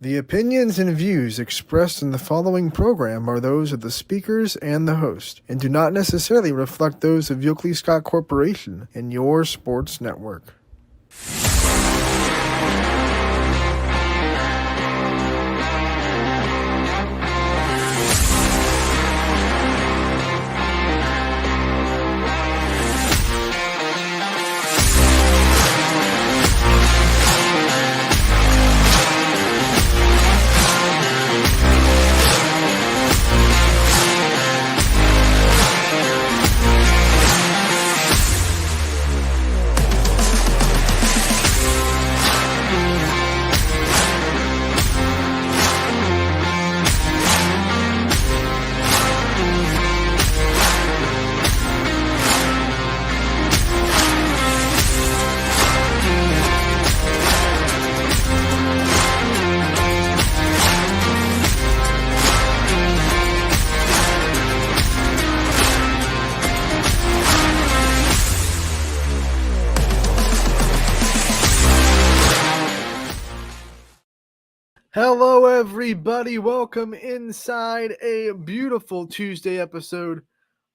The opinions and views expressed in the following program are those of the speakers and the host, and do not necessarily reflect those of Yoakley Scott Corporation and your sports network. Hello, everybody. Welcome inside a beautiful Tuesday episode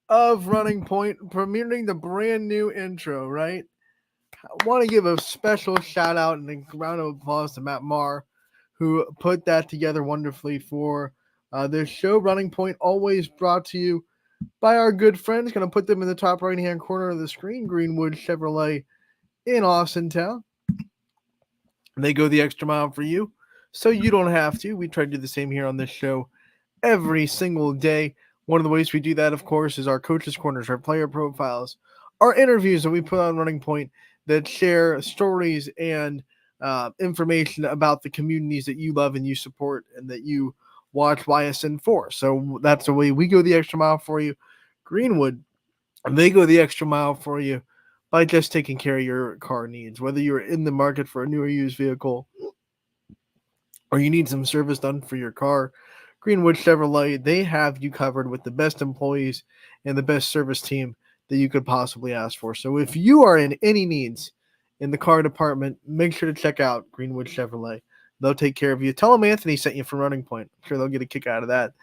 of Running Point, premiering the brand new intro, right? I want to give a special shout out and a round of applause to Matt Marr, who put that together wonderfully for this show. Running Point, always brought to you by our good friends. Going to put them in the top right-hand corner of the screen, Greenwood Chevrolet in Austintown. They go the extra mile for you, so you don't have to. We try to do the same here on this show every single day. One of the ways we do that, of course, is our coaches' corners, our player profiles, our interviews that we put on Running Point that share stories and information about the communities that you love and you support and that you watch Ysn for. So that's the way we go the extra mile for you. Greenwood, they go the extra mile for you by just taking care of your car needs, whether you're in the market for a new or used vehicle or you need some service done for your car. Greenwood Chevrolet, they have you covered with the best employees and the best service team that you could possibly ask for. So if you are in any needs in the car department, make sure to check out Greenwood Chevrolet. They'll take care of you. Tell them Anthony sent you from Running Point. I'm sure they'll get a kick out of that.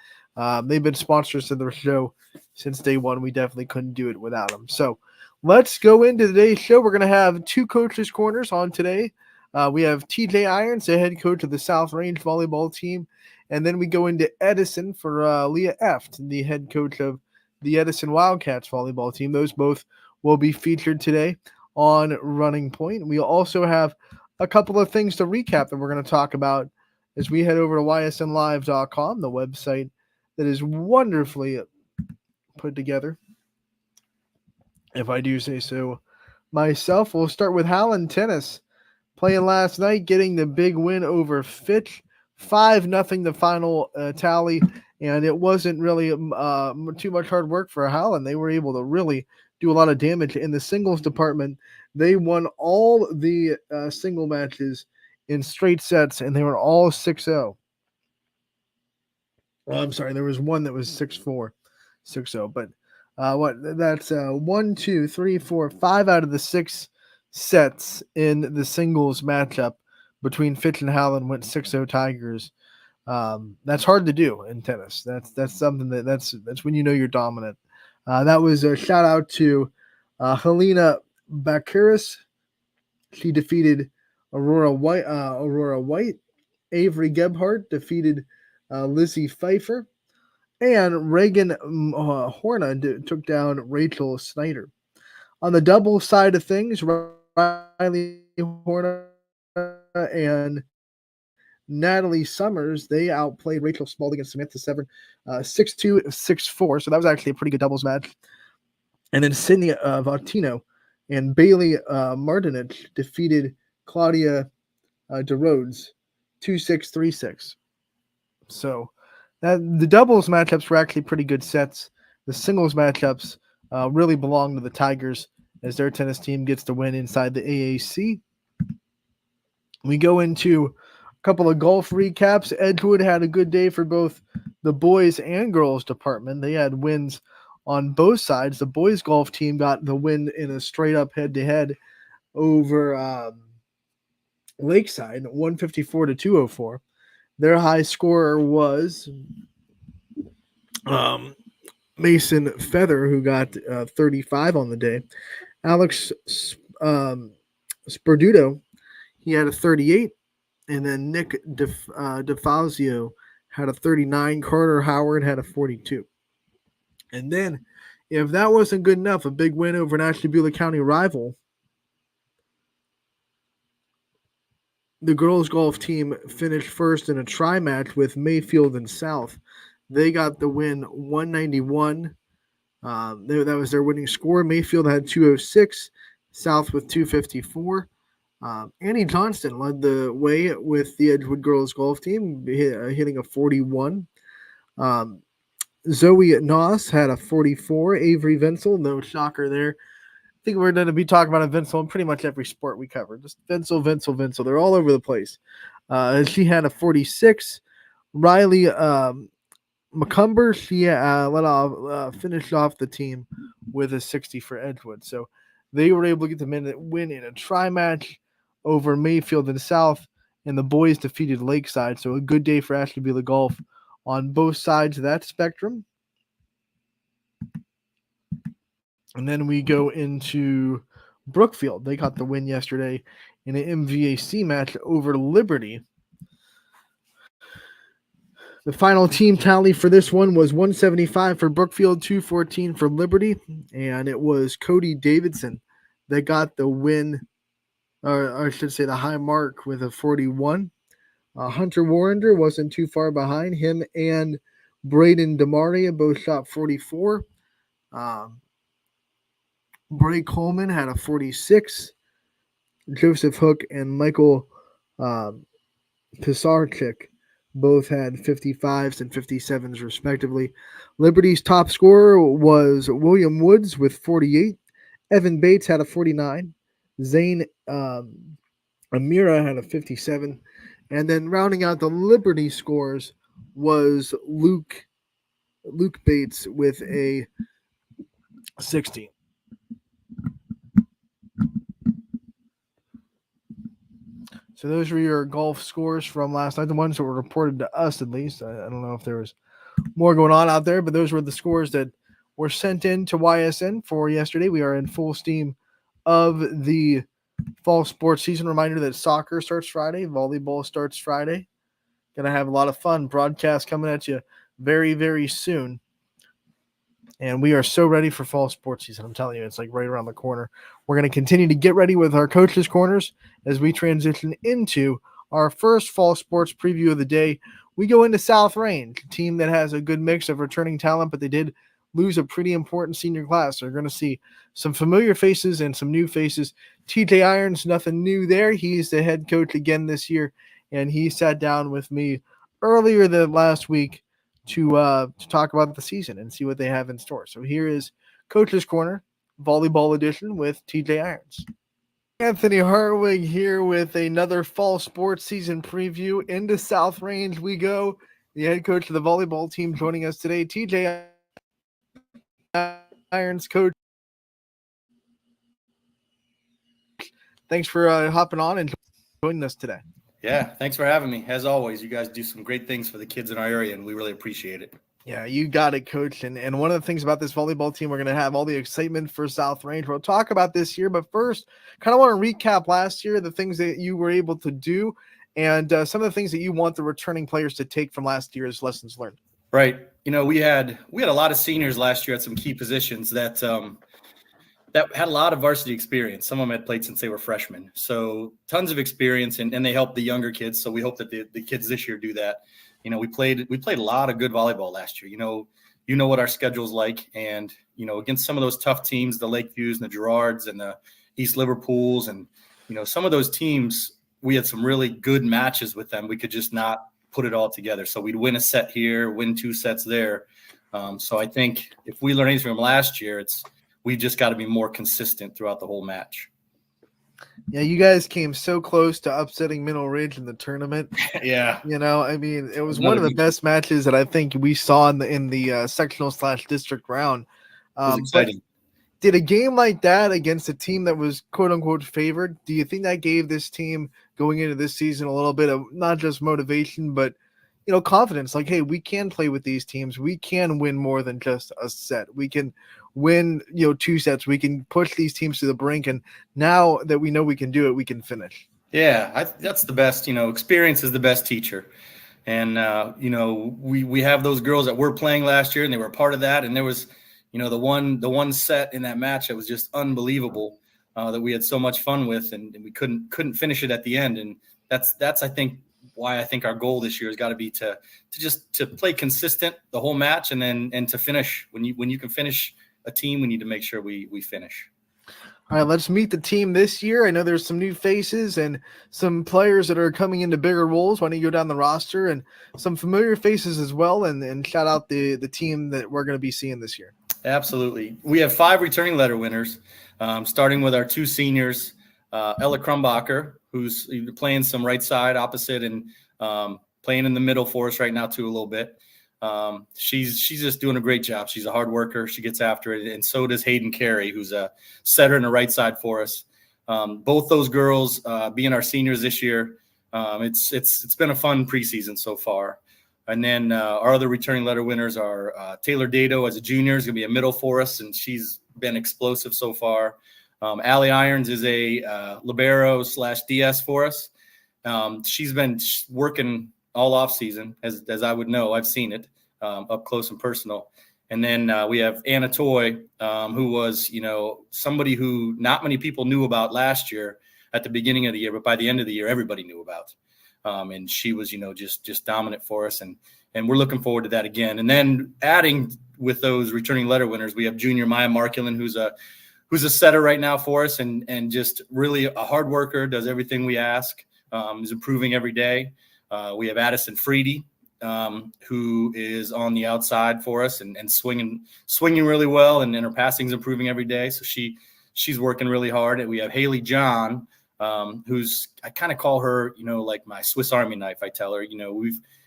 They've been sponsors of the show since day one. We definitely couldn't do it without them. So let's go into today's show. We're going to have two coaches' corners on today. We have TJ Irons, the head coach of the South Range volleyball team. And then we go into Edison for Leah Eft, the head coach of the Edison Wildcats volleyball team. Those both will be featured today on Running Point. We also have a couple of things to recap that we're going to talk about as we head over to ysnlive.com, the website that is wonderfully put together, if I do say so myself. We'll start with Howland Tennis playing last night, getting the big win over Fitch. 5-0 the final tally, and it wasn't really too much hard work for Howland. They were able to really do a lot of damage in the singles department. They won all the single matches in straight sets, and they were all 6-0. Oh, I'm sorry, there was one that was 6-4, 6-0, but that's 1, 2, 3, 4, 5 out of the 6 sets in the singles matchup between Fitch and Howland went 6-0 Tigers. That's hard to do in tennis. That's something that's when you know you're dominant. That was a shout out to Helena Baccaris. She defeated Aurora White. Avery Gebhardt defeated Lizzie Pfeiffer. And Reagan Horna took down Rachel Snyder. On the double side of things, Riley Horna and Natalie Summers, they outplayed Rachel Spalding and Samantha Severn 6-2, 6-4. So that was actually a pretty good doubles match. And then Sydney Vautino and Bailey Martinich defeated Claudia DeRodes 2-6, 3-6. So the doubles matchups were actually pretty good sets. The singles matchups really belong to the Tigers as their tennis team gets the win inside the AAC. We go into a couple of golf recaps. Edgewood had a good day for both the boys and girls department. They had wins on both sides. The boys golf team got the win in a straight up head-to-head over Lakeside, 154-204. Their high scorer was um, Mason Feather, who got 35 on the day. Alex um, Sperduto, he had a 38. And then Nick DeFazio had a 39. Carter Howard had a 42. And then, if that wasn't good enough, a big win over an Ashtabula County rival, the girls golf team finished first in a tri match with Mayfield and South. They got the win 191. That was their winning score. Mayfield had 206, South with 254. Annie Johnston led the way with the Edgewood girls golf team, hitting a 41. Um, Zoe Noss had a 44. Avery Vinsel, no shocker there. I think we're going to be talking about a Vinsel in pretty much every sport we cover. Just Vinsel. They're all over the place. She had a 46. Riley McCumber, she finished off the team with a 60 for Edgewood. So they were able to get the win in a tri match over Mayfield and South, and the boys defeated Lakeside. So a good day for Ashtabula Golf on both sides of that spectrum. And then we go into Brookfield. They got the win yesterday in an MVAC match over Liberty. The final team tally for this one was 175 for Brookfield, 214 for Liberty, and it was Cody Davidson that got the win, or I should say the high mark, with a 41. Hunter Warrender wasn't too far behind. Him and Braden DeMaria both shot 44. Bray Coleman had a 46. Joseph Hook and Michael Pisarchik both had 55s and 57s respectively. Liberty's top scorer was William Woods with 48. Evan Bates had a 49. Zane Amira had a 57. And then rounding out the Liberty scores was Luke Bates with a 60. So those were your golf scores from last night, the ones that were reported to us at least. I don't know if there was more going on out there, but those were the scores that were sent in to YSN for yesterday. We are in full steam of the fall sports season. Reminder that soccer starts Friday, volleyball starts Friday. Gonna have a lot of fun. Broadcast coming at you very, very soon. And we are so ready for fall sports season. I'm telling you, it's like right around the corner. We're going to continue to get ready with our coaches' corners as we transition into our first fall sports preview of the day. We go into South Range, a team that has a good mix of returning talent, but they did lose a pretty important senior class. They're going to see some familiar faces and some new faces. TJ Irons, nothing new there. He's the head coach again this year, and he sat down with me earlier than last week to talk about the season and see what they have in store. So here is Coach's Corner, Volleyball Edition with TJ Irons. Anthony Hartwig here with another fall sports season preview. Into South Range we go. The head coach of the volleyball team joining us today, TJ Irons. Coach, thanks for hopping on and joining us today. Yeah, thanks for having me. As always, you guys do some great things for the kids in our area, and we really appreciate it. Yeah, you got it, Coach. And one of the things about this volleyball team, we're going to have all the excitement for South Range. We'll talk about this year, but first, kind of want to recap last year, the things that you were able to do, and some of the things that you want the returning players to take from last year's lessons learned. Right. You know, we had a lot of seniors last year at some key positions that had a lot of varsity experience. Some of them had played since they were freshmen. So tons of experience, and they helped the younger kids. So we hope that the kids this year do that. You know, we played a lot of good volleyball last year. You know what our schedule's like. And, against some of those tough teams, the Lakeviews and the Girards and the East Liverpools, and, some of those teams, we had some really good matches with them. We could just not put it all together. So we'd win a set here, win 2 sets there. So I think if we learn anything from last year, we just got to be more consistent throughout the whole match. Yeah, you guys came so close to upsetting Mineral Ridge in the tournament. Yeah. It was one of the best matches that I think we saw in the sectional / district round. It was exciting. Did a game like that against a team that was quote unquote favored, do you think that gave this team going into this season a little bit of not just motivation, but confidence. Like, hey, we can play with these teams. We can win more than just a set. We can win, 2 sets. We can push these teams to the brink. And now that we know we can do it, we can finish. Yeah, that's the best. Experience is the best teacher. And we have those girls that were playing last year, and they were a part of that. And there was, the one set in that match that was just unbelievable, that we had so much fun with, and we couldn't finish it at the end. And that's I think why I think our goal this year has got to be to play consistent the whole match, and to finish. When you can finish a team, we need to make sure we finish. All right, let's meet the team this year. I know there's some new faces and some players that are coming into bigger roles. Why don't you go down the roster, and some familiar faces as well, and shout out the team that we're going to be seeing this year. Absolutely. We have 5 returning letter winners, starting with our 2 seniors, Ella Krumbacher, who's playing some right side opposite, and playing in the middle for us right now too a little bit. She's just doing a great job. She's a hard worker. She gets after it. And so does Hayden Carey, who's a setter in the right side for us. Both those girls, being our seniors this year, it's been a fun preseason so far. And then our other returning letter winners are Taylor Dado as a junior, is going to be a middle for us, and she's been explosive so far. Allie Irons is a libero / DS for us. She's been working all off season, as I would know. I've seen it up close and personal. And then we have Anna Toy, who was, somebody who not many people knew about last year at the beginning of the year, but by the end of the year, everybody knew about. And she was, just dominant for us. And we're looking forward to that again. And then adding with those returning letter winners, we have junior Maya Markulin, who's a setter right now for us, and just really a hard worker, does everything we ask, is improving every day. We have Addison Freedy, who is on the outside for us and swinging really well, and her passing's improving every day. So she's working really hard. And we have Haley John, who's, I kind of call her, like my Swiss Army knife. I tell her,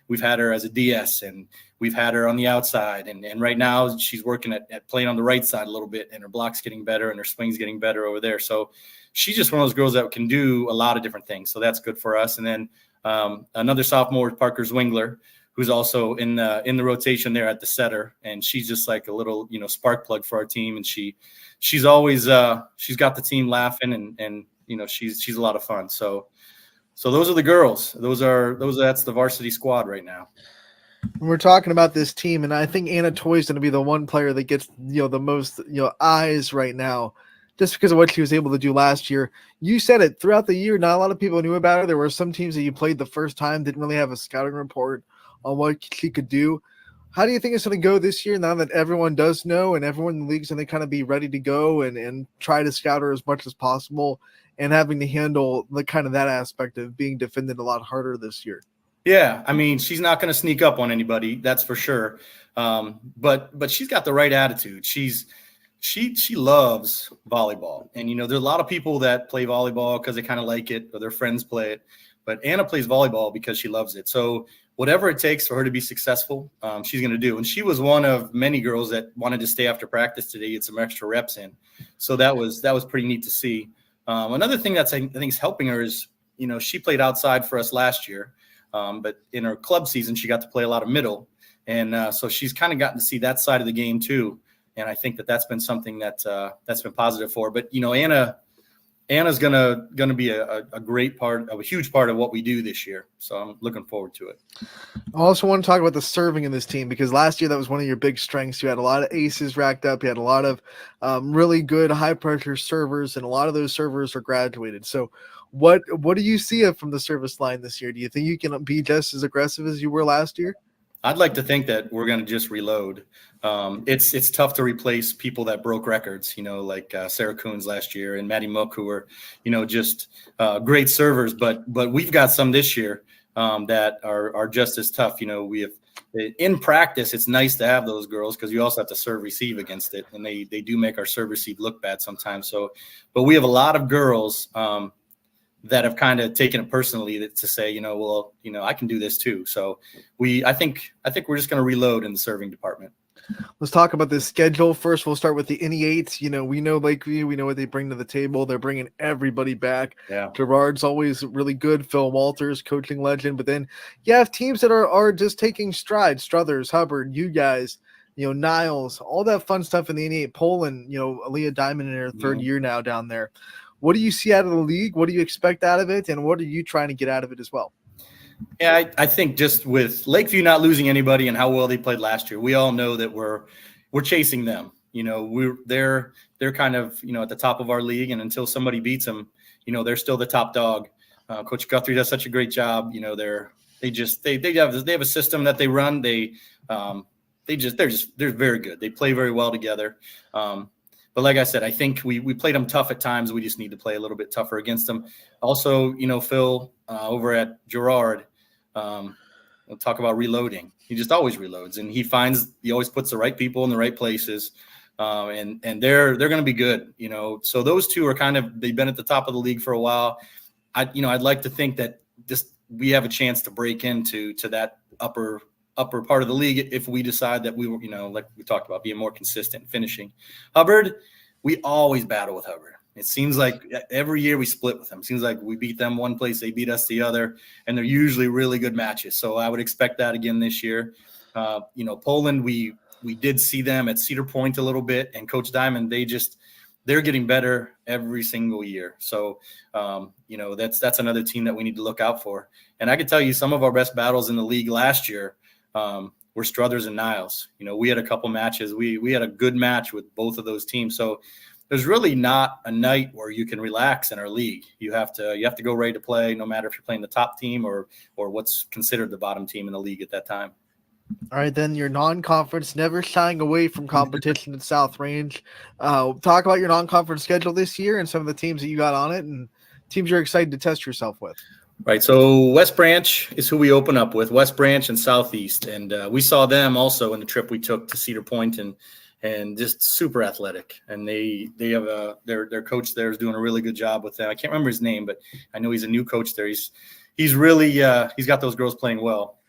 we've had her as a DS, and we've had her on the outside, and right now she's working at playing on the right side a little bit, and her block's getting better and her swing's getting better over there. So she's just one of those girls that can do a lot of different things. So that's good for us. And then another sophomore, Parker Zwingler, who's also in the rotation there at the setter, and she's just like a little spark plug for our team, and she's always she's got the team laughing, and she's a lot of fun. So those are the girls. That's the varsity squad right now. We're talking about this team, and I think Anna Toy is going to be the one player that gets the most eyes right now, just because of what she was able to do last year. You said it, throughout the year, not a lot of people knew about her. There were some teams that you played the first time, didn't really have a scouting report on what she could do. How do you think it's going to go this year, now that everyone does know and everyone in the league's going to kind of be ready to go and try to scout her as much as possible, and having to handle the kind of that aspect of being defended a lot harder this year? Yeah, I mean, she's not going to sneak up on anybody, that's for sure. But she's got the right attitude. She loves volleyball, and there's a lot of people that play volleyball because they kind of like it or their friends play it. But Anna plays volleyball because she loves it. So whatever it takes for her to be successful, she's going to do. And she was one of many girls that wanted to stay after practice today, get some extra reps in. So that was pretty neat to see. Another thing that's I think is helping her is, she played outside for us last year, but in her club season, she got to play a lot of middle. And so she's kind of gotten to see that side of the game too. And I think that's been something that's been positive for her. But, Anna's gonna be a great part of a huge part of what we do this year. So I'm looking forward to it. I also want to talk about the serving in this team, because last year that was one of your big strengths. You had a lot of aces racked up. You had a lot of really good high pressure servers, and a lot of those servers are graduated. So what do you see from the service line this year? Do you think you can be just as aggressive as you were last year? I'd like to think that we're going to just reload. It's tough to replace people that broke records, like Sarah Coons last year and Maddie Mook, who were, just great servers. But we've got some this year that are just as tough. We have, in practice, it's nice to have those girls because you also have to serve receive against it, and they do make our serve receive look bad sometimes. So, but we have a lot of girls that have kind of taken it personally to say, I can do this too. So I think we're just going to reload in the serving department. Let's talk about this schedule. First, we'll start with the NE8s. We know Lakeview. We know what they bring to the table. They're bringing everybody back. Yeah. Gerard's always really good. Phil Walters, coaching legend. But then you have teams that are just taking strides. Struthers, Hubbard, you guys, Niles, all that fun stuff in the NE8. Poland, Aaliyah Diamond in her third year now down there. What do you see out of the league? What do you expect out of it? And what are you trying to get out of it as well? Yeah, I think just with Lakeview not losing anybody and how well they played last year, we all know that we're chasing them. They're kind of at the top of our league, and until somebody beats them, they're still the top dog. Coach Guthrie does such a great job. They have a system that they run. They're very good. They play very well together. But like I said, I think we played them tough at times. We just need to play a little bit tougher against them. Also, Phil over at Gerard. We'll talk about reloading. He just always reloads, and he always puts the right people in the right places. And they're going to be good, So those two are they've been at the top of the league for a while. I'd like to think that we have a chance to break into that upper part of the league if we decide that we were, like we talked about, being more consistent finishing. Hubbard, we always battle with Hubbard. It seems like every year we split with them. It seems like we beat them one place, they beat us the other, and they're usually really good matches. So I would expect that again this year. Poland, we did see them at Cedar Point a little bit, and Coach Diamond, they're getting better every single year. So, that's another team that we need to look out for. And I can tell you some of our best battles in the league last year were Struthers and Niles. We had a couple matches. We had a good match with both of those teams. So there's really not a night where you can relax in our league. You have to go ready to play, no matter if you're playing the top team or what's considered the bottom team in the league at that time. All right, then your non-conference, never shying away from competition at South Range. Talk about your non-conference schedule this year and some of the teams that you got on it and teams you're excited to test yourself with. Right, so West Branch is who we open up with, West Branch and Southeast. And we saw them also in the trip we took to Cedar Point and just super athletic. And they have their coach there is doing a really good job with them. I can't remember his name, but I know he's a new coach there. He's really he's got those girls playing well.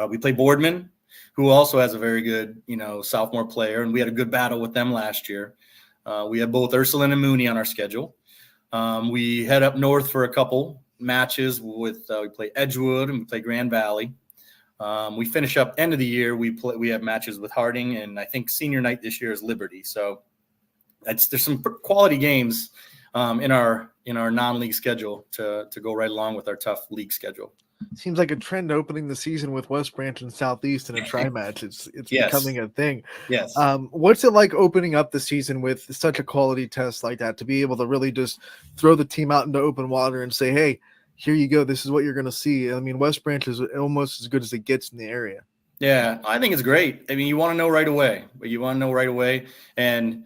We play Boardman, who also has a very good sophomore player, and we had a good battle with them last year. We have both Ursuline and Mooney on our schedule. We head up north for a couple matches with we play Edgewood and we play Grand Valley. We finish up end of the year. We have matches with Harding, and I think senior night this year is Liberty. So there's some quality games in our non-league schedule to go right along with our tough league schedule. Seems like a trend opening the season with West Branch and Southeast in a tri-match. It's Yes. becoming a thing. Yes. What's it like opening up the season with such a quality test like that, to be able to really just throw the team out into open water and say, hey, here you go. This is what you're going to see. I mean, West Branch is almost as good as it gets in the area. Yeah, I think it's great. I mean, you want to know right away. And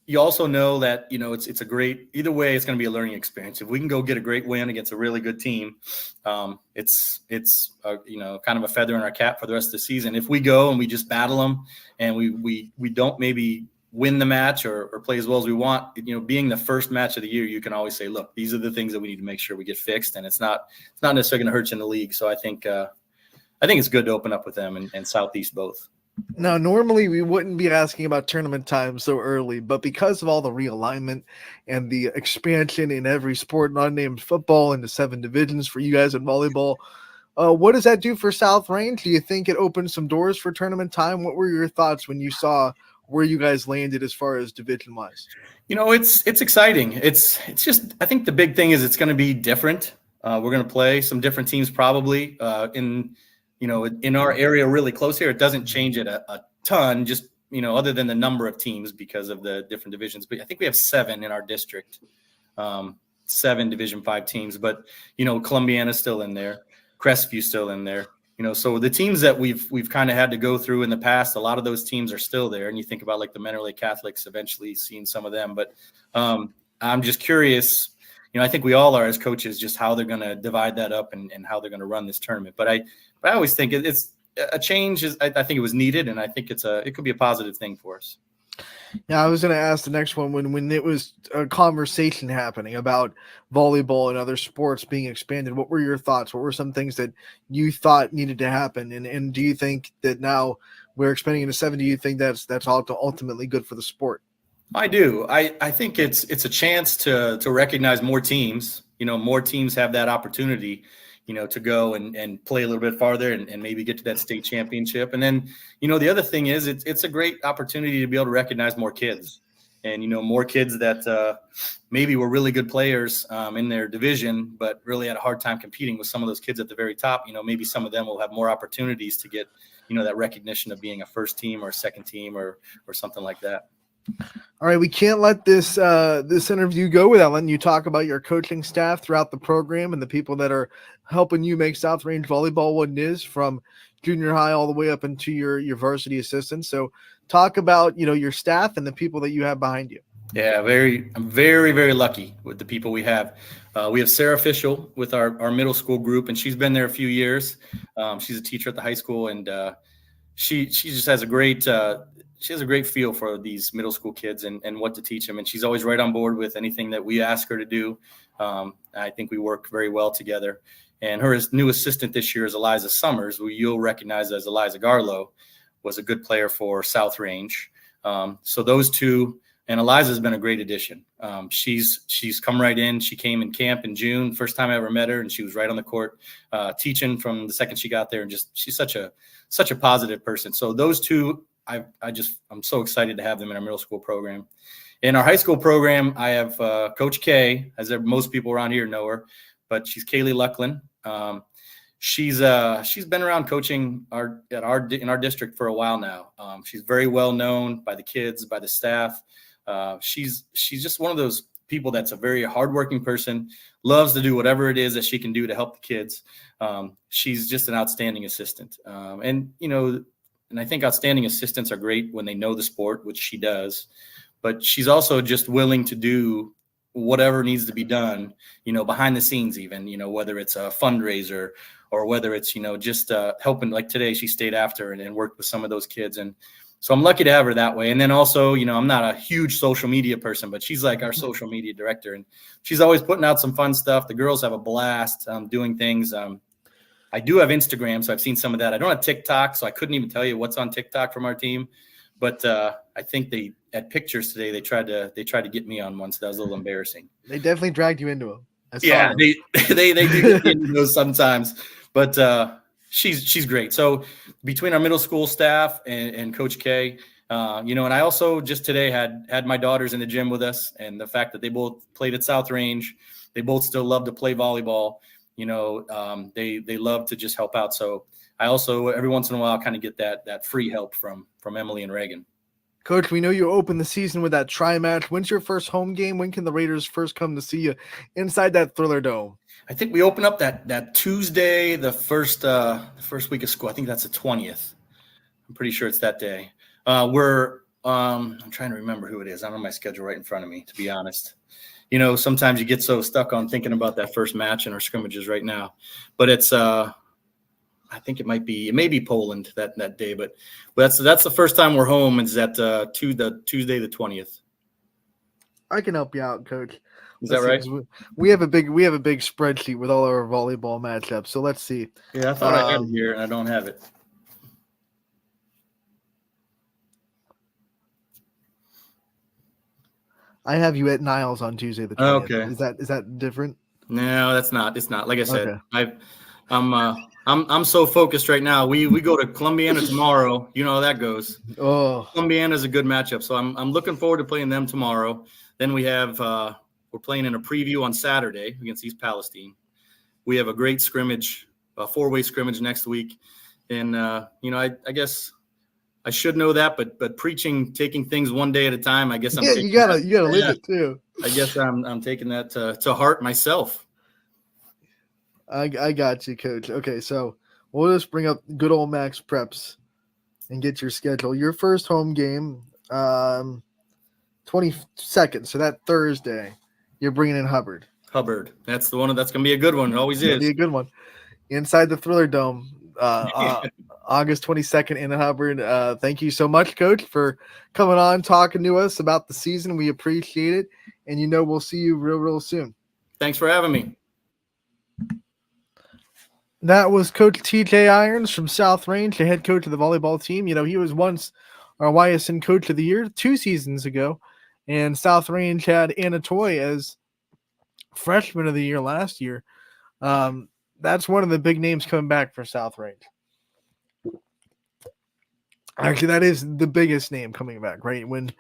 you also know that, it's a great, either way, it's going to be a learning experience. If we can go get a great win against a really good team, it's kind of a feather in our cap for the rest of the season. If we go and we just battle them and we don't maybe win the match or play as well as we want, being the first match of the year, you can always say, look, these are the things that we need to make sure we get fixed. And it's not necessarily going to hurt you in the league. So I think it's good to open up with them and Southeast both. Now, normally we wouldn't be asking about tournament time so early, but because of all the realignment and the expansion in every sport, not named football, into 7 divisions for you guys in volleyball, what does that do for South Range? Do you think it opens some doors for tournament time? What were your thoughts when you saw where you guys landed as far as division-wise? It's exciting. It's just, I think the big thing is it's going to be different. We're going to play some different teams probably in our area really close here. It doesn't change it a ton, just, other than the number of teams because of the different divisions. But I think we have 7 in our district, 7 Division 5 teams. But, Columbiana's still in there. Crestview's still in there. So the teams that we've kind of had to go through in the past, a lot of those teams are still there. And you think about like the Mentor Lake Catholics, eventually seeing some of them. But I'm just curious, I think we all are as coaches, just how they're going to divide that up and how they're going to run this tournament. But I always think it's a change. I think it was needed, and I think it could be a positive thing for us. Yeah, I was going to ask the next one when it was a conversation happening about volleyball and other sports being expanded. What were your thoughts? What were some things that you thought needed to happen? And do you think that now we're expanding into 7? Do you think that's ultimately good for the sport? I do. I think it's a chance to recognize more teams. More teams have that opportunity, to go and play a little bit farther and maybe get to that state championship. And then, the other thing is it's a great opportunity to be able to recognize more kids and, more kids that maybe were really good players in their division, but really had a hard time competing with some of those kids at the very top. Maybe some of them will have more opportunities to get, that recognition of being a first team or a second team or something like that. All right, we can't let this this interview go without letting you talk about your coaching staff throughout the program and the people that are helping you make South Range volleyball what it is, from junior high all the way up into your varsity assistant. So talk about your staff and the people that you have behind you. Yeah, I'm very, very lucky with the people we have. We have Sarah Fischel with our middle school group, and she's been there a few years. She's a teacher at the high school, and she just has a great feel for these middle school kids and what to teach them. And she's always right on board with anything that we ask her to do. I think we work very well together. And her new assistant this year is Eliza Summers, who you'll recognize as Eliza Garlow, was a good player for South Range. So those two, and Eliza's been a great addition. She's come right in. She came in camp in June, first time I ever met her, and she was right on the court teaching from the second she got there. And she's such a positive person. So those two, I'm so excited to have them in our middle school program. In our high school program, I have Coach K, as most people around here know her, but she's Kaylee Lucklin. She's been around coaching in our district for a while now. She's very well known by the kids, by the staff. She's just one of those people that's a very hardworking person, loves to do whatever it is that she can do to help the kids. She's just an outstanding assistant. And I think outstanding assistants are great when they know the sport, which she does, but she's also just willing to do whatever needs to be done, behind the scenes, even, whether it's a fundraiser or whether it's, just helping. Like today, she stayed after and worked with some of those kids. And so I'm lucky to have her that way. And then also, I'm not a huge social media person, but she's like our social media director, and she's always putting out some fun stuff. The girls have a blast doing things. I do have Instagram, so I've seen some of that. I don't have TikTok, so I couldn't even tell you what's on TikTok from our team. But I think they at pictures today they tried to get me on one, so that was a little embarrassing. They definitely dragged you into them. Yeah, they do get into those sometimes. But she's great. So between our middle school staff and Coach K, and I also just today had my daughters in the gym with us, and the fact that they both played at South Range, they both still love to play volleyball. They love to just help out. So I also every once in a while kind of get that free help from Emily and Reagan. Coach, we know you opened the season with that tri-match. When's your first home game? When can the Raiders first come to see you inside that Thriller Dome? I think we open up that Tuesday, the first week of school. I think that's the 20th. I'm pretty sure it's that day. I'm trying to remember who it is. I don't have my schedule right in front of me, to be honest. Sometimes you get so stuck on thinking about that first match in our scrimmages right now, but it's I think it may be Poland that day, but that's the first time we're home. Is that Tuesday the 20th? I can help you out, Coach. Is that right? We have a big spreadsheet with all our volleyball matchups. So let's see. Yeah, I thought I had it here, and I don't have it. I have you at Niles on Tuesday the 20th. Okay. Is that different? No, that's not. It's not. Like I said, okay. I'm so focused right now. We go to Columbiana tomorrow. You know how that goes. Oh, Columbiana is a good matchup, so I'm looking forward to playing them tomorrow. Then we have we're playing in a preview on Saturday against East Palestine. We have a great scrimmage, a 4-way scrimmage next week, and I guess I should know that, but taking things one day at a time. I guess you gotta live it too. I guess I'm taking that to heart myself. I got you, Coach. Okay, so we'll just bring up good old Max Preps and get your schedule. Your first home game, 22nd, so that Thursday, you're bringing in Hubbard. That's the one that's going to be a good one. It always is. Be a good one. Inside the Thriller Dome, August 22nd in Hubbard. Thank you so much, Coach, for coming on, talking to us about the season. We appreciate it. And we'll see you real soon. Thanks for having me. That was Coach TJ Irons from South Range, the head coach of the volleyball team. He was once our Ysn Coach of the Year 2 seasons ago. And South Range had Anna Toy as Freshman of the Year last year. That's one of the big names coming back for South Range. Actually, that is the biggest name coming back, right? When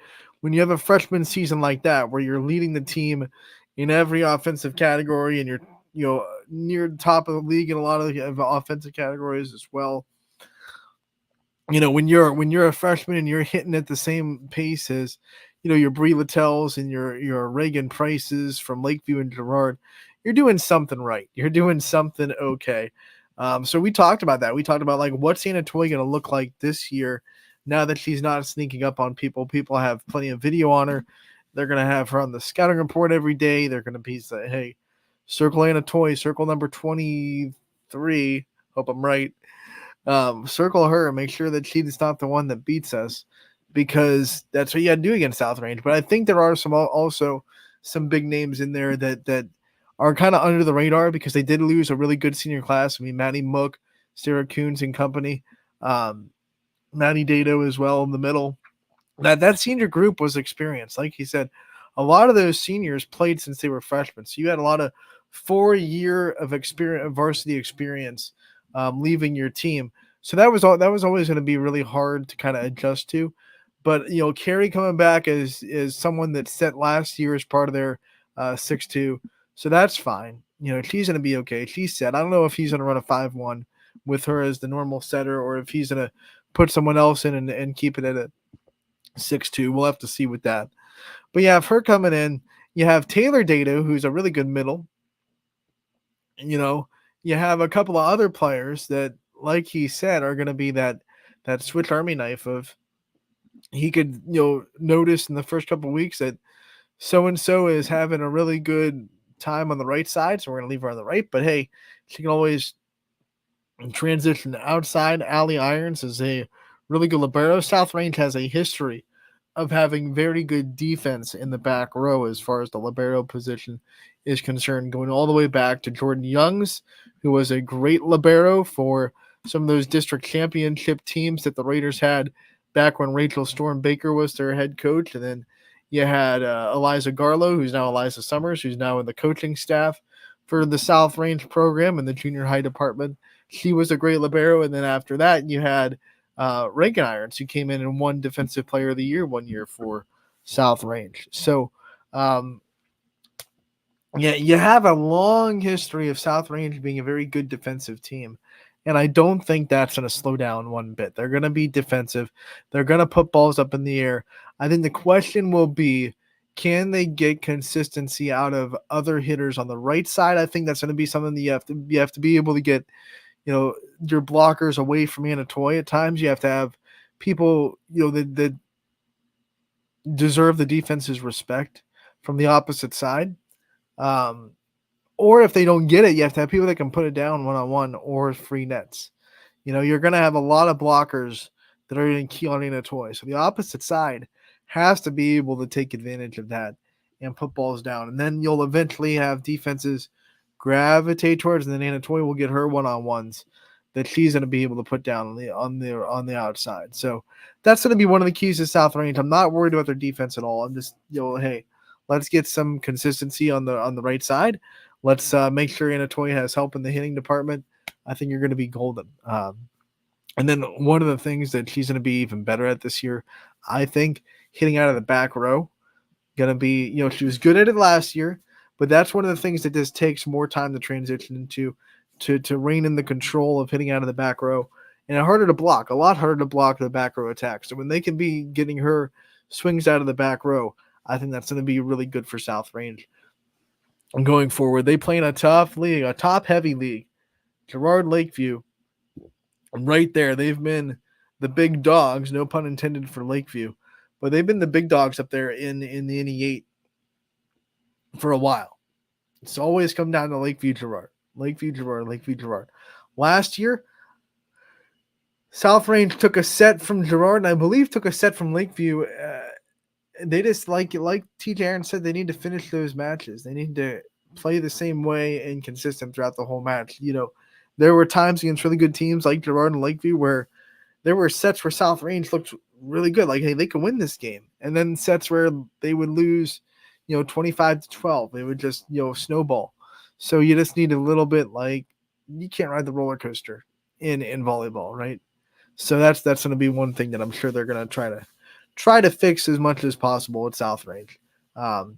you have a freshman season like that, where you're leading the team in every offensive category, and you're near the top of the league in a lot of the offensive categories as well. When you're a freshman and you're hitting at the same pace as your Brie Littels and your Reagan Prices from Lakeview and Girard, you're doing something right. You're doing something okay. So we talked about that. We talked about what's Anna Toy going to look like this year now that she's not sneaking up on people. People have plenty of video on her. They're going to have her on the scouting report every day. They're going to be saying, hey, circle Anna Toy, circle number 23. Hope I'm right. Circle her and make sure that she's not the one that beats us, because that's what you got to do against South Range. But I think there are also some big names in there that are kind of under the radar because they did lose a really good senior class. I mean, Maddie Mook, Sarah Coons and company, Maddie Dado as well in the middle. That senior group was experienced. Like he said, a lot of those seniors played since they were freshmen. So you had a lot of 4 year of experience, varsity experience, leaving your team. So that was always going to be really hard to kind of adjust to. But Carrie coming back is someone that set last year as part of their 6-2. So that's fine. She's going to be okay. She said, I don't know if he's going to run a 5-1 with her as the normal setter, or if he's going to put someone else in and keep it at a 6-2. We'll have to see with that. But you have her coming in. You have Taylor Dado, who's a really good middle. You have a couple of other players that, like he said, are going to be that switch army knife of, he could notice in the first couple of weeks that so-and-so is having a really good time on the right side, so we're going to leave her on the right. But hey, she can always transition outside. Allie Irons is a really good libero. South Range has a history of having very good defense in the back row as far as the libero position is concerned, going all the way back to Jordan Youngs, who was a great libero for some of those district championship teams that the Raiders had back when Rachel Storm Baker was their head coach. And then you had Eliza Garlow, who's now Eliza Summers, who's now in the coaching staff for the South Range program in the junior high department. She was a great libero. And then after that, you had Reagan Irons, who came in and won Defensive Player of the Year one year for South Range. So, yeah, you have a long history of South Range being a very good defensive team. And I don't think that's going to slow down one bit. They're going to be defensive. They're going to put balls up in the air. I think the question will be, can they get consistency out of other hitters on the right side? I think that's going to be something that you have to be able to get, your blockers away from Anna Toy at times. You have to have people, that deserve the defense's respect from the opposite side. Or if they don't get it, you have to have people that can put it down one-on-one or free nets. You're going to have a lot of blockers that are going to key on Anna Toy. So the opposite side has to be able to take advantage of that and put balls down. And then you'll eventually have defenses gravitate towards, and then Anna Toy will get her one-on-ones that she's going to be able to put down on the outside. So that's going to be one of the keys to South Range. I'm not worried about their defense at all. I'm just, hey, let's get some consistency on the right side. Let's make sure Anna Toy has help in the hitting department. I think you're going to be golden. And then one of the things that she's going to be even better at this year, I think, hitting out of the back row. Going to be, she was good at it last year, but that's one of the things that just takes more time to transition into, to rein in the control of hitting out of the back row. And a lot harder to block the back row attack. So when they can be getting her swings out of the back row, I think that's going to be really good for South Range. And going forward, they play in a tough league, a top-heavy league. Girard Lakeview, right there. They've been the big dogs, no pun intended for Lakeview, but they've been the big dogs up there in the NE8 for a while. It's always come down to Lakeview Girard. Last year, South Range took a set from Girard, and I believe took a set from Lakeview. They just like TJ Aaron said, they need to finish those matches. They need to play the same way and consistent throughout the whole match. There were times against really good teams like Girard and Lakeview where there were sets where South Range looked really good. Like, hey, they can win this game. And then sets where they would lose, 25-12. They would just, snowball. So you just need a little bit, like, you can't ride the roller coaster in volleyball, right? So that's going to be one thing that I'm sure they're going to try to fix as much as possible at South Range. And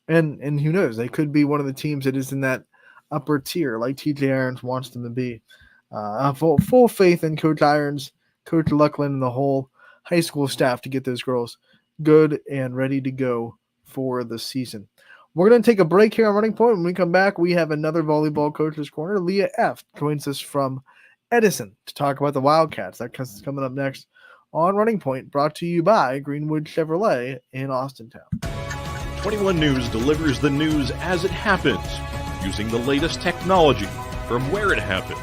who knows, they could be one of the teams that is in that upper tier like TJ Irons wants them to be. Full faith in Coach Irons, Coach Luckland, and the whole high school staff to get those girls good and ready to go for the season. We're going to take a break here on Running Point. When we come back, we have another volleyball coach's corner. Leah F. joins us from Edison to talk about the Wildcats. That's coming up next on Running Point, brought to you by Greenwood Chevrolet in Austintown. 21 News delivers the news as it happens, using the latest technology from where it happens.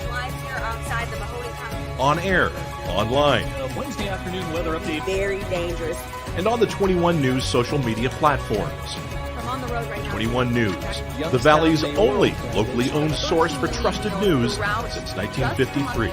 Live here outside the Mahoney County. On air, online, Wednesday afternoon weather update. Very dangerous. and on the 21 News social media platforms. I'm on the road right now. 21 News, the Valley's only locally owned source for trusted news since 1953.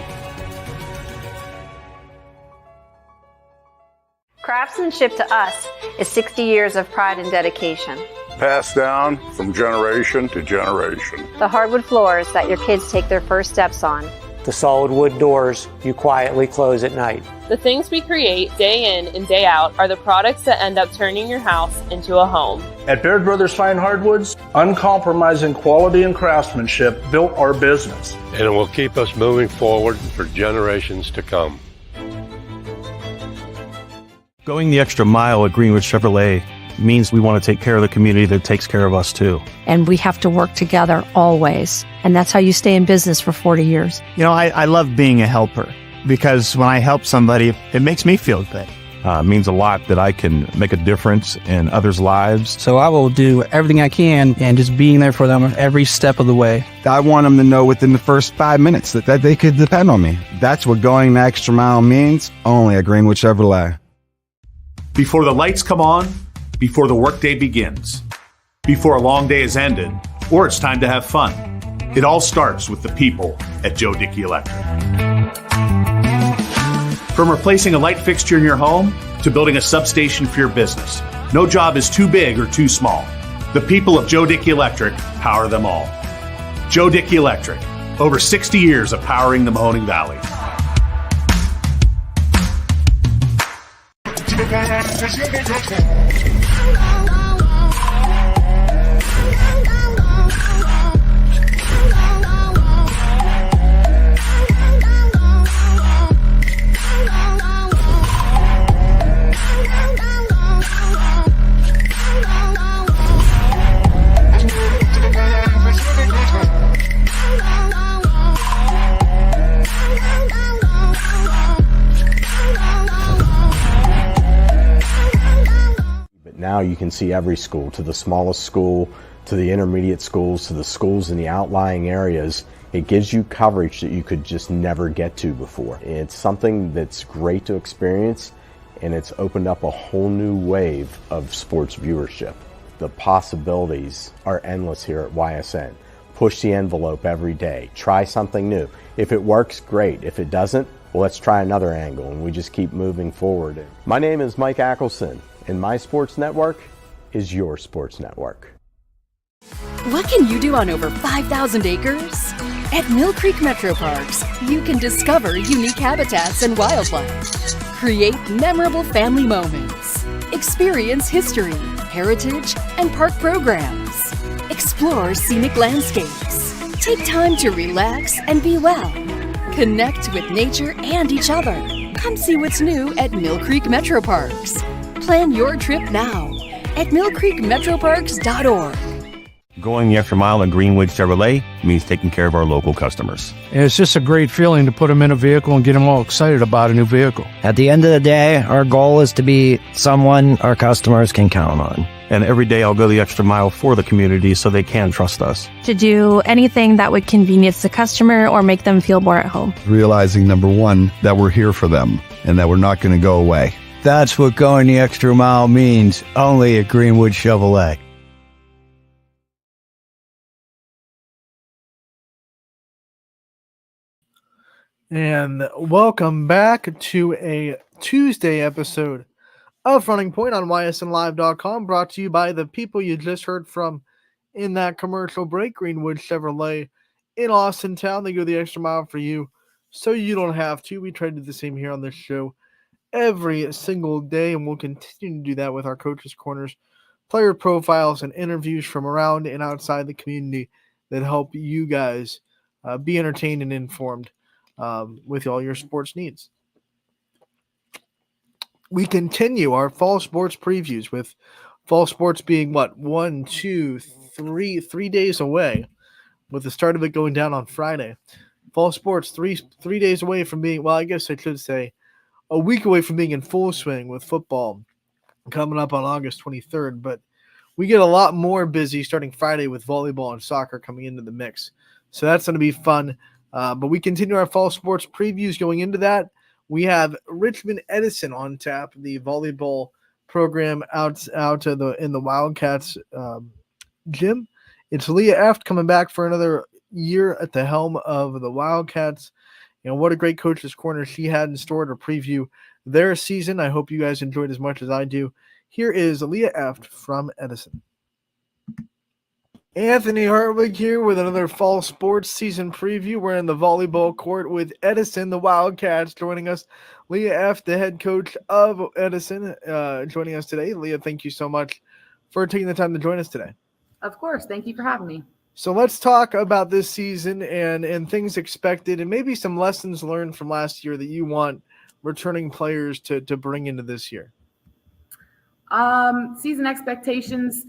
Craftsmanship to us is 60 years of pride and dedication. Passed down from generation to generation. The hardwood floors that your kids take their first steps on. The solid wood doors you quietly close at night. The things we create day in and day out are the products that end up turning your house into a home. At Baird Brothers Fine Hardwoods, uncompromising quality and craftsmanship built our business. And it will keep us moving forward for generations to come. Going the extra mile at Greenwood Chevrolet means we want to take care of the community that takes care of us too. And we have to work together always. And that's how you stay in business for 40 years. You know, I love being a helper because when I help somebody, it makes me feel good. It means a lot that I can make a difference in others' lives. So I will do everything I can and just being there for them every step of the way. I want them to know within the first 5 minutes that they could depend on me. That's what going the extra mile means, only at Greenwood Chevrolet. Before the lights come on, before the workday begins, before a long day is ended, or it's time to have fun. It all starts with the people at Joe Dickey Electric. From replacing a light fixture in your home to building a substation for your business, no job is too big or too small. The people of Joe Dickey Electric power them all. Joe Dickey Electric, over 60 years of powering the Mahoning Valley. Now you can see every school, to the smallest school, to the intermediate schools, to the schools in the outlying areas. It gives you coverage that you could just never get to before. It's something that's great to experience, and it's opened up a whole new wave of sports viewership. The possibilities are endless here at YSN. Push the envelope every day. Try something new. If it works, great. If it doesn't, well, let's try another angle, and we just keep moving forward. My name is Mike Ackelson, and my sports network is your sports network. What can you do on over 5,000 acres? At Mill Creek Metro Parks, you can discover unique habitats and wildlife, create memorable family moments, experience history, heritage, and park programs, explore scenic landscapes, take time to relax and be well, connect with nature and each other. Come see what's new at Mill Creek Metro Parks. Plan your trip now at millcreekmetroparks.org. Going the extra mile at Greenwood Chevrolet means taking care of our local customers. And it's just a great feeling to put them in a vehicle and get them all excited about a new vehicle. At the end of the day, our goal is to be someone our customers can count on. And every day I'll go the extra mile for the community so they can trust us. To do anything that would convenience the customer or make them feel more at home. Realizing, number one, that we're here for them and that we're not going to go away. That's what going the extra mile means, only at Greenwood Chevrolet. And welcome back to a Tuesday episode of Running Point on ysnlive.com, brought to you by the people you just heard from in that commercial break, Greenwood Chevrolet in Austin Town. They go the extra mile for you so you don't have to. We try to do the same here on this show every single day, and we'll continue to do that with our Coaches Corners, player profiles, and interviews from around and outside the community that help you guys be entertained and informed with all your sports needs. We continue our fall sports previews, with fall sports being three days away, with the start of it going down on Friday. Fall sports three days away from being, well, I guess I should say a week away from being in full swing, with football coming up on August 23rd. But we get a lot more busy starting Friday with volleyball and soccer coming into the mix. So that's going to be fun. But we continue our fall sports previews going into that. We have Richmond Edison on tap, the volleyball program out in the Wildcats gym. It's Leah Eft coming back for another year at the helm of the Wildcats. You know, what a great Coach's Corner she had in store to preview their season. I hope you guys enjoyed as much as I do. Here is Leah Eft from Edison. Anthony Hartwig here with another fall sports season preview. We're in the volleyball court with Edison, the Wildcats, joining us. Leah Eft, the head coach of Edison, joining us today. Leah, thank you so much for taking the time to join us today. Of course. Thank you for having me. So let's talk about this season and things expected and maybe some lessons learned from last year that you want returning players to bring into this year. Season expectations.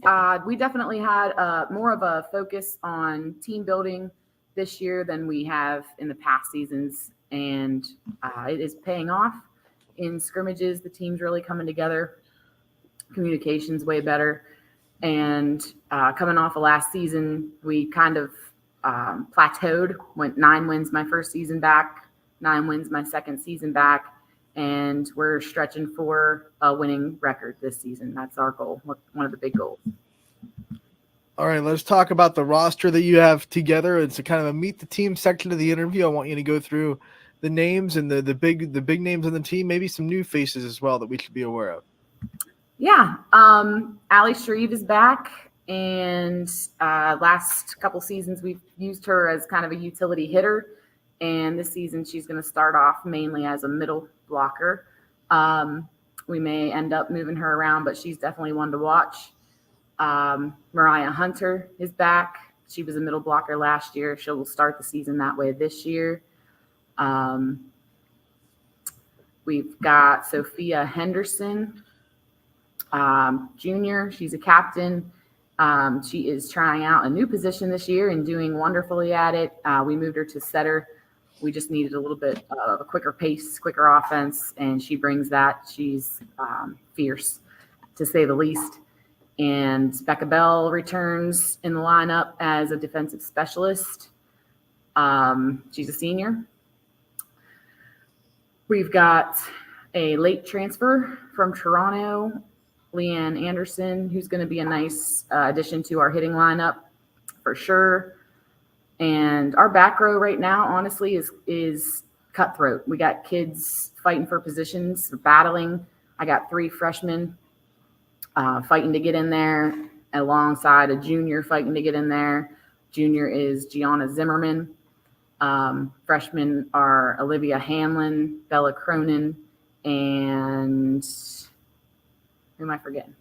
We definitely had more of a focus on team building this year than we have in the past seasons, and it is paying off in scrimmages. The team's really coming together. Communication's way better, and coming off of last season, we kind of plateaued. Went 9 wins my first season back, 9 wins my second season back. And we're stretching for a winning record this season. That's our goal, one of the big goals. All right, let's talk about the roster that you have together. It's a kind of a meet the team section of the interview. I want you to go through the names and the big names on the team, maybe some new faces as well that we should be aware of. Yeah, Allie Shreve is back, and last couple seasons we've used her as kind of a utility hitter. And this season, she's going to start off mainly as a middle blocker. We may end up moving her around, but she's definitely one to watch. Mariah Hunter is back. She was a middle blocker last year. She'll start the season that way this year. We've got Sophia Henderson, junior. She's a captain. She is trying out a new position this year and doing wonderfully at it. We moved her to setter. We just needed a little bit of a quicker pace, quicker offense, and she brings that. She's fierce, to say the least. And Becca Bell returns in the lineup as a defensive specialist. She's a senior. We've got a late transfer from Toronto, Leanne Anderson, who's going to be a nice addition to our hitting lineup for sure. And our back row right now, honestly, is cutthroat. We got kids fighting for positions, battling. I got 3 freshmen fighting to get in there alongside a junior fighting to get in there. Junior is Gianna Zimmerman. Freshmen are Olivia Hanlon, Bella Cronin, and who am I forgetting?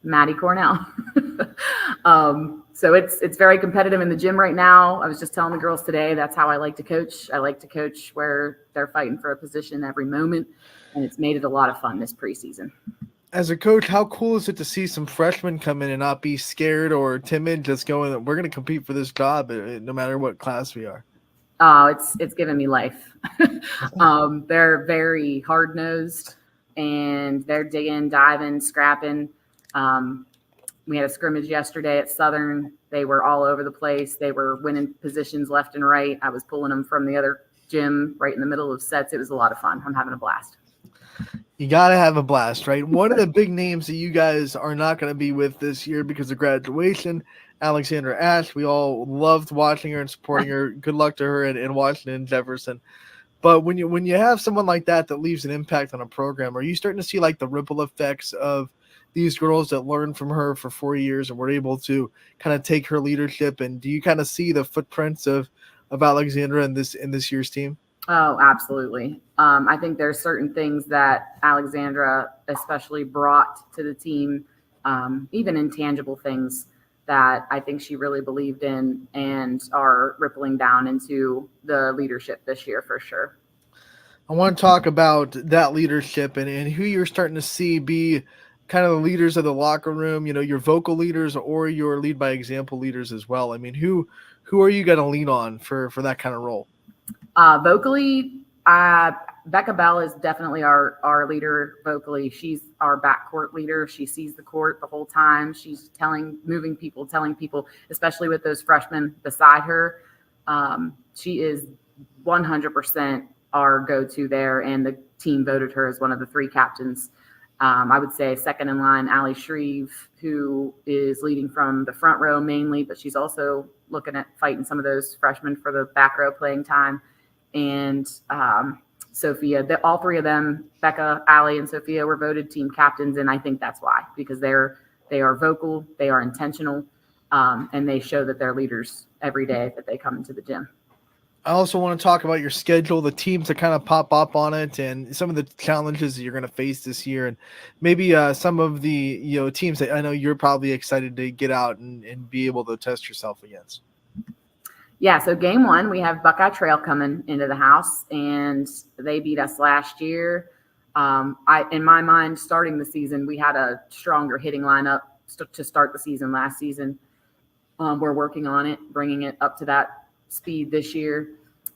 Maddie Cornell. So it's very competitive in the gym right now. I was just telling the girls today, that's how I like to coach. I like to coach where they're fighting for a position every moment, and it's made it a lot of fun this preseason. As a coach, how cool is it to see some freshmen come in and not be scared or timid, just going, we're going to compete for this job no matter what class we are? Oh, it's given me life. They're very hard-nosed. and they're digging, diving, scrapping. We had a scrimmage yesterday at Southern. They were all over the place. They were winning positions left and right. I was pulling them from the other gym right in the middle of sets. It was a lot of fun. I'm having a blast. You got to have a blast, right? One of the big names that you guys are not going to be with this year because of graduation, Alexandra Ash. We all loved watching her and supporting her. Good luck to her in Washington and Jefferson. But when you have someone like that leaves an impact on a program, are you starting to see like the ripple effects of these girls that learned from her for 4 years and were able to kind of take her leadership? And do you kind of see the footprints of Alexandra in this year's team? Oh, absolutely. I think there's certain things that Alexandra especially brought to the team, even intangible things that I think she really believed in and are rippling down into the leadership this year for sure. I want to talk about that leadership and who you're starting to see be kind of the leaders of the locker room, your vocal leaders or your lead by example leaders as well. I mean, who are you going to lean on for that kind of role? Vocally, Becca Bell is definitely our leader vocally. She's our backcourt leader. She sees the court the whole time. She's telling people, especially with those freshmen beside her. She is 100% our go-to there, and the team voted her as one of the 3 captains. I would say second in line, Allie Shreve, who is leading from the front row mainly, but she's also looking at fighting some of those freshmen for the back row playing time. And Sophia, all 3 of them, Becca, Allie, and Sophia, were voted team captains, and I think that's why, because they are vocal, they are intentional, and they show that they're leaders every day that they come into the gym. I also want to talk about your schedule, the teams that kind of pop up on it, and some of the challenges that you're going to face this year, and maybe some of the teams that I know you're probably excited to get out and be able to test yourself against. Yeah, so game 1, we have Buckeye Trail coming into the house, and they beat us last year. In my mind, starting the season, we had a stronger hitting lineup to start the season last season. We're working on it, bringing it up to that speed this year.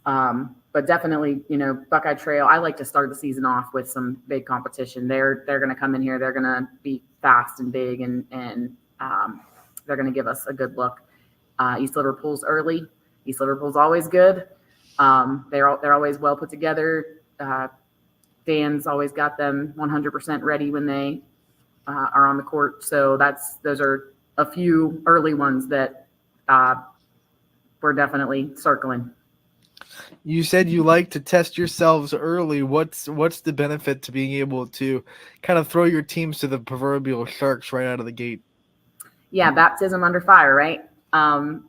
But definitely, Buckeye Trail, I like to start the season off with some big competition. They're going to come in here. They're going to be fast and big, and they're going to give us a good look. East Liverpool's early. East Liverpool's always good. They're always well put together. Dan's always got them 100% ready when they are on the court. So those are a few early ones that we're definitely circling. You said you like to test yourselves early. What's the benefit to being able to kind of throw your teams to the proverbial sharks right out of the gate? Yeah, baptism under fire, right?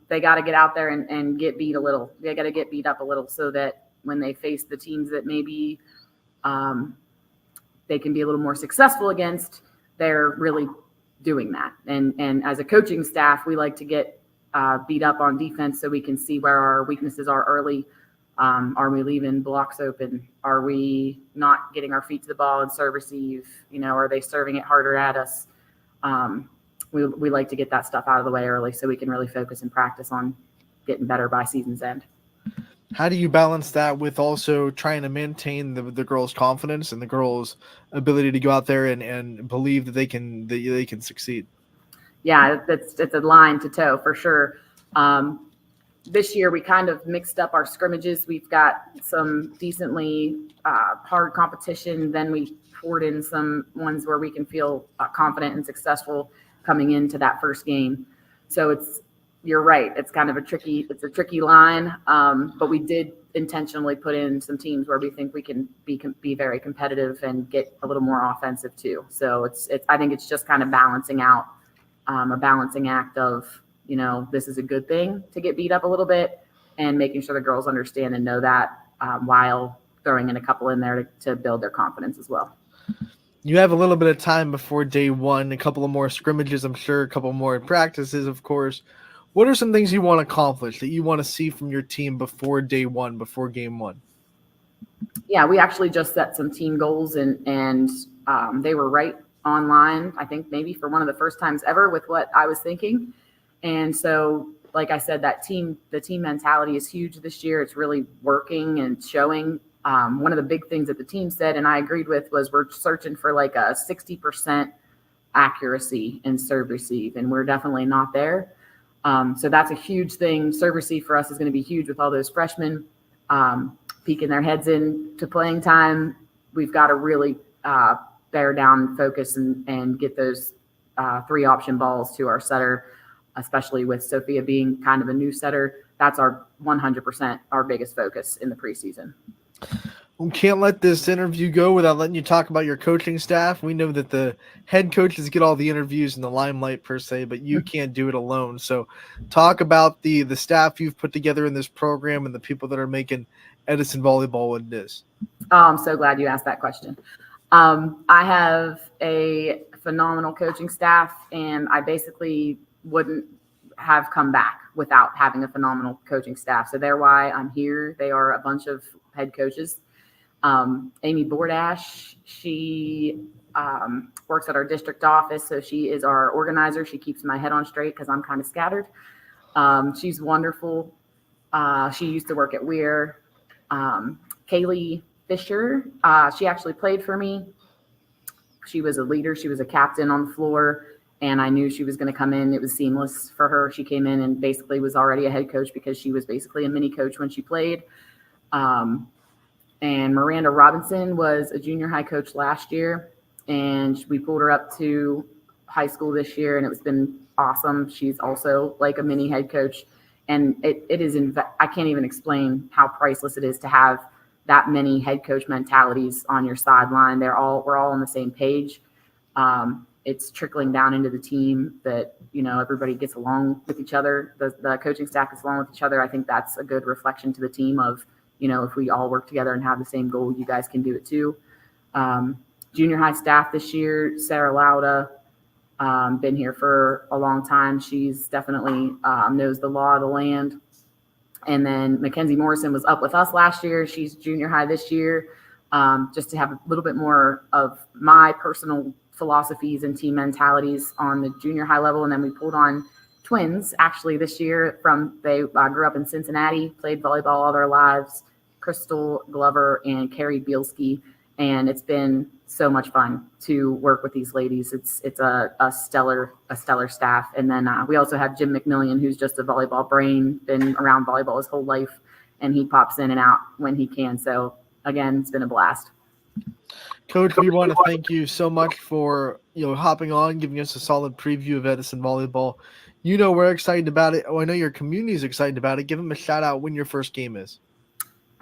They got to get out there and get beat a little. They got to get beat up a little so that when they face the teams that maybe they can be a little more successful against, they're really doing that. And as a coaching staff, we like to get beat up on defense so we can see where our weaknesses are early. Are we leaving blocks open? Are we not getting our feet to the ball and serve receive? Are they serving it harder at us? We like to get that stuff out of the way early so we can really focus and practice on getting better by season's end. How do you balance that with also trying to maintain the girls' confidence and the girls' ability to go out there and believe that they can succeed? Yeah, it's a line to toe for sure. This year we kind of mixed up our scrimmages. We've got some decently hard competition. Then we poured in some ones where we can feel confident and successful coming into that first game. So you're right. It's kind of a tricky line. But we did intentionally put in some teams where we think we can be very competitive and get a little more offensive too. So I think it's just kind of balancing out a balancing act of, this is a good thing to get beat up a little bit and making sure the girls understand and know that while throwing in a couple in there to build their confidence as well. You have a little bit of time before day 1, a couple of more scrimmages, I'm sure, a couple more practices, of course. What are some things you want to accomplish that you want to see from your team before day 1, before game 1? Yeah, we actually just set some team goals and they were right online, I think maybe for one of the first times ever with what I was thinking. And so, like I said, the team mentality is huge this year. It's really working and showing. one of the big things that the team said, and I agreed with, was we're searching for like a 60% accuracy in serve receive, and we're definitely not there. So that's a huge thing. Serve receive for us is going to be huge with all those freshmen peeking their heads into playing time. We've got to really bear down, focus, and get those 3 option balls to our setter, especially with Sophia being kind of a new setter. That's our 100% our biggest focus in the preseason. We can't let this interview go without letting you talk about your coaching staff. We know that the head coaches get all the interviews in the limelight per se, but you can't do it alone. So talk about the staff you've put together in this program and the people that are making Edison volleyball what it is. Oh, I'm so glad you asked that question. I have a phenomenal coaching staff, and I basically wouldn't have come back without having a phenomenal coaching staff. So they're why I'm here. They are a bunch of head coaches. Amy Bordash, she works at our district office, so she is our organizer. She keeps my head on straight because I'm kind of scattered. She's wonderful. She used to work at Weir. Kaylee Fisher, she actually played for me. She was a leader. She was a captain on the floor, and I knew she was going to come in. It was seamless for her. She came in and basically was already a head coach because she was basically a mini coach when she played. And Miranda Robinson was a junior high coach last year, and we pulled her up to high school this year, and it's been awesome. She's also like a mini head coach, and it is, I can't even explain how priceless it is to have that many head coach mentalities on your sideline. We're all on the same page. It's trickling down into the team that, everybody gets along with each other. The coaching staff gets along with each other. I think that's a good reflection to the team of, if we all work together and have the same goal, you guys can do it too. Junior high staff this year, Sarah Lauda, been here for a long time. She's definitely knows the law of the land. And then Mackenzie Morrison was up with us last year. She's junior high this year, just to have a little bit more of my personal philosophies and team mentalities on the junior high level. And then we pulled on twins actually this year they grew up in Cincinnati, played volleyball all their lives, Crystal Glover and Carrie Bielski. And it's been so much fun to work with these ladies. It's a stellar staff. And then we also have Jim McMillian, who's just a volleyball brain, been around volleyball his whole life, and he pops in and out when he can. So again, it's been a blast. Coach, we want to thank you so much for hopping on, giving us a solid preview of Edison volleyball. We're excited about it. Oh, I know your community is excited about it. Give them a shout out when your first game is.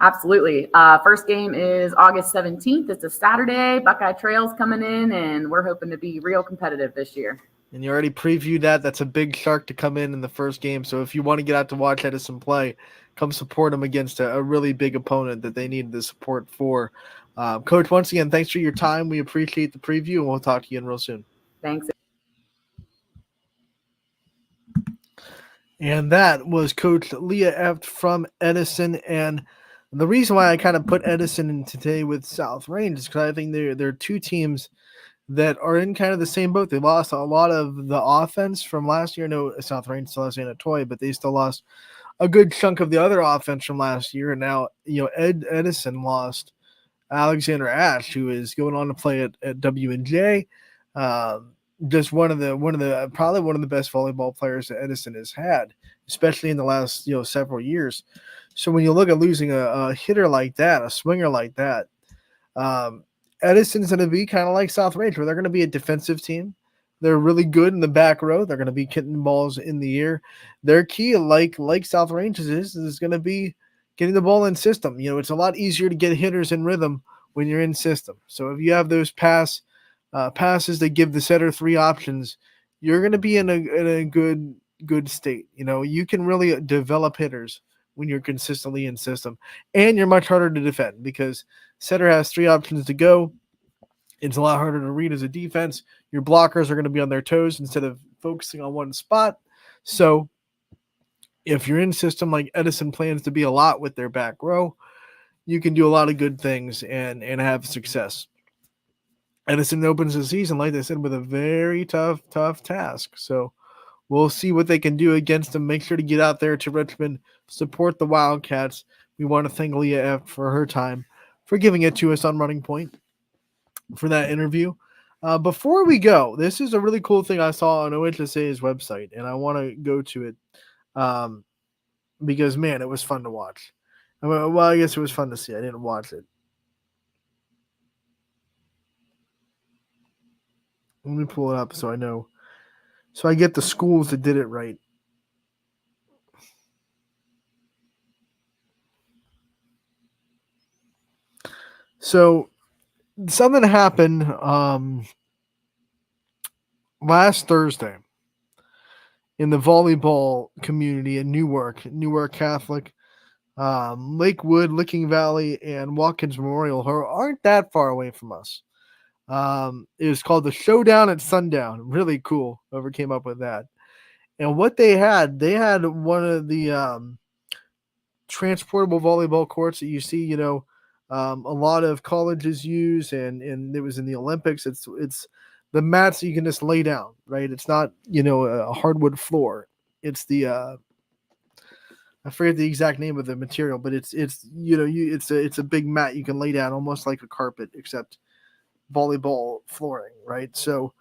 Absolutely. First game is August 17th. It's a Saturday. Buckeye Trail's coming in, and we're hoping to be real competitive this year. And you already previewed that. That's a big shark to come in the first game. So if you want to get out to watch Edison play, come support them against a really big opponent that they need the support for. Coach, once again, thanks for your time. We appreciate the preview, and we'll talk to you again real soon. Thanks. And that was Coach Leah Eft from Edison. And the reason why I kind of put Edison in today with South Range is because I think they're two teams that are in kind of the same boat. They lost a lot of the offense from last year. No, South Range still has Anna Toy, but they still lost a good chunk of the other offense from last year. And now, Edison lost Alexander Ash, who is going on to play at W&J. Just one of the probably one of the best volleyball players that Edison has had, especially in the last several years. So when you look at losing a hitter like that, a swinger like that, Edison's going to be kind of like South Range, where they're going to be a defensive team. They're really good in the back row. They're going to be hitting balls in the air. Their key, like South Range's is going to be getting the ball in system. It's a lot easier to get hitters in rhythm when you're in system. So if you have those passes that give the setter 3 options, you're going to be in a good state. You can really develop hitters when you're consistently in system, and you're much harder to defend because setter has 3 options to go. It's a lot harder to read as a defense. Your blockers are going to be on their toes instead of focusing on one spot. So if you're in system like Edison plans to be a lot with their back row, you can do a lot of good things and have success. Edison opens the season, like I said, with a very tough task. So we'll see what they can do against them. Make sure to get out there to Richmond, support the Wildcats. We want to thank Leah F. for her time for giving it to us on Running Point for that interview. Before we go, this is a really cool thing I saw on OHSA's website, and I want to go to it because, man, it was fun to watch. Well, I guess it was fun to see. I didn't watch it. Let me pull it up so I know. So I get the schools that did it right. So something happened last Thursday in the volleyball community in Newark Catholic, Lakewood, Licking Valley, and Watkins Memorial aren't that far away from us. It was called the Showdown at Sundown. Really cool. Whoever came up with that. And what they had one of the transportable volleyball courts that you see, a lot of colleges use, and it was in the Olympics. It's the mats you can just lay down, right? It's not, a hardwood floor. It's the I forget the exact name of the material, but it's a big mat you can lay down almost like a carpet, except volleyball flooring, right? So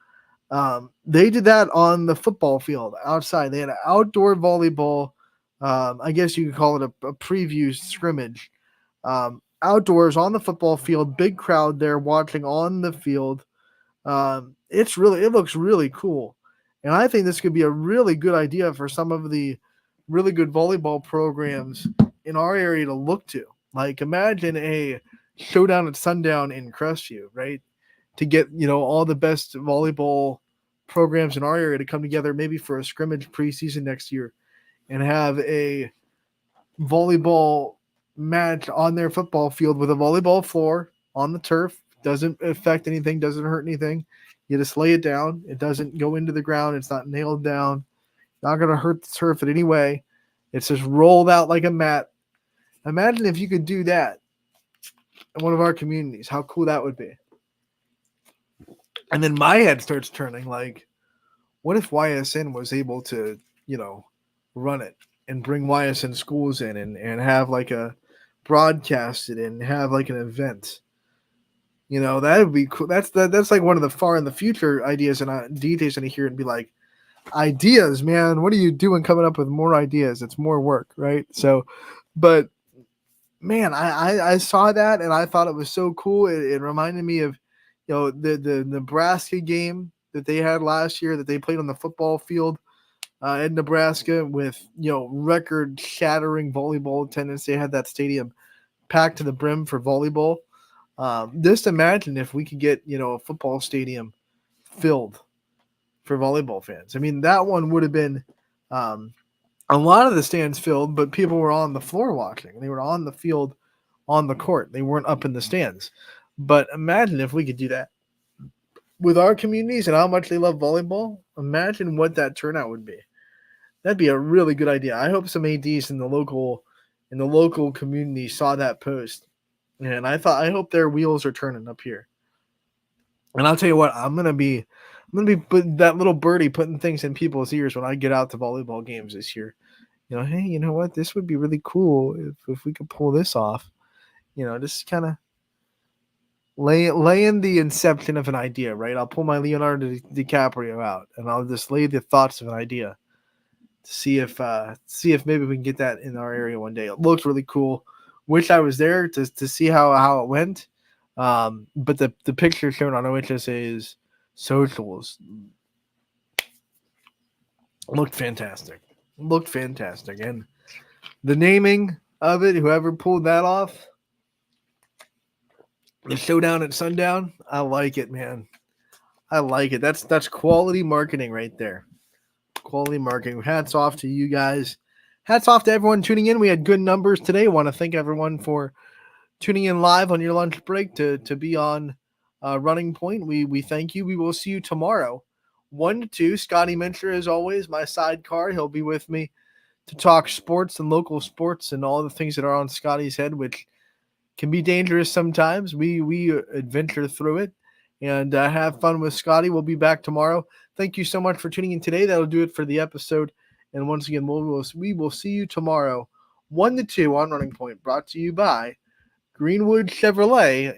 they did that on the football field outside. They had an outdoor volleyball. I guess you could call it a preview scrimmage. Outdoors on the football field, big crowd there watching on the field. It looks really cool. And I think this could be a really good idea for some of the really good volleyball programs in our area to look to. Like, imagine a Showdown at Sundown in Crestview, right? To get, all the best volleyball programs in our area to come together, maybe for a scrimmage preseason next year, and have a volleyball match on their football field with a volleyball floor on the turf. Doesn't affect anything, doesn't hurt anything. You just lay it down. It doesn't go into the ground. It's not nailed down. Not going to hurt the turf in any way. It's just rolled out like a mat. Imagine if you could do that in one of our communities. How cool that would be. And then my head starts turning like, what if YSN was able to, run it and bring YSN schools in and have like a broadcasted and have like an event? That would be cool. That's like one of the far in the future ideas and DJs in here and be like, ideas, man. What are you doing coming up with more ideas? It's more work, right? So, but man, I saw that and I thought it was so cool. It reminded me of, the Nebraska game that they had last year that they played on the football field in Nebraska with, record shattering volleyball attendance. They had that stadium packed to the brim for volleyball. Just imagine if we could get, a football stadium filled for volleyball fans. I mean, that one would have been a lot of the stands filled, but people were on the floor watching. They were on the field, on the court. They weren't up in the stands. But imagine if we could do that with our communities and how much they love volleyball. Imagine what that turnout would be. That'd be a really good idea. I hope some ADs in the local community saw that post. And I hope their wheels are turning up here. And I'll tell you what, I'm gonna be that little birdie putting things in people's ears when I get out to volleyball games this year. Hey, you know what? This would be really cool if we could pull this off. Just kind of lay in the inception of an idea, right? I'll pull my Leonardo DiCaprio out and I'll just lay the thoughts of an idea to see if maybe we can get that in our area one day. It looks really cool. Wish I was there to see how it went. But the picture shown on OHSA's socials looked fantastic. And the naming of it, whoever pulled that off, the Showdown at Sundown, I like it, man. I like it. That's quality marketing right there. Quality marketing. Hats off to you guys. Hats off to everyone tuning in. We had good numbers today. I want to thank everyone for tuning in live on your lunch break to be on Running Point. We thank you. We will see you tomorrow, 1 to 2. Scotty Mincher, as always, my sidecar. He'll be with me to talk sports and local sports and all the things that are on Scotty's head, which can be dangerous sometimes. We adventure through it and have fun with Scotty. We'll be back tomorrow. Thank you so much for tuning in today. That'll do it for the episode. And once again, we will see you tomorrow, 1 to 2 on Running Point, brought to you by Greenwood Chevrolet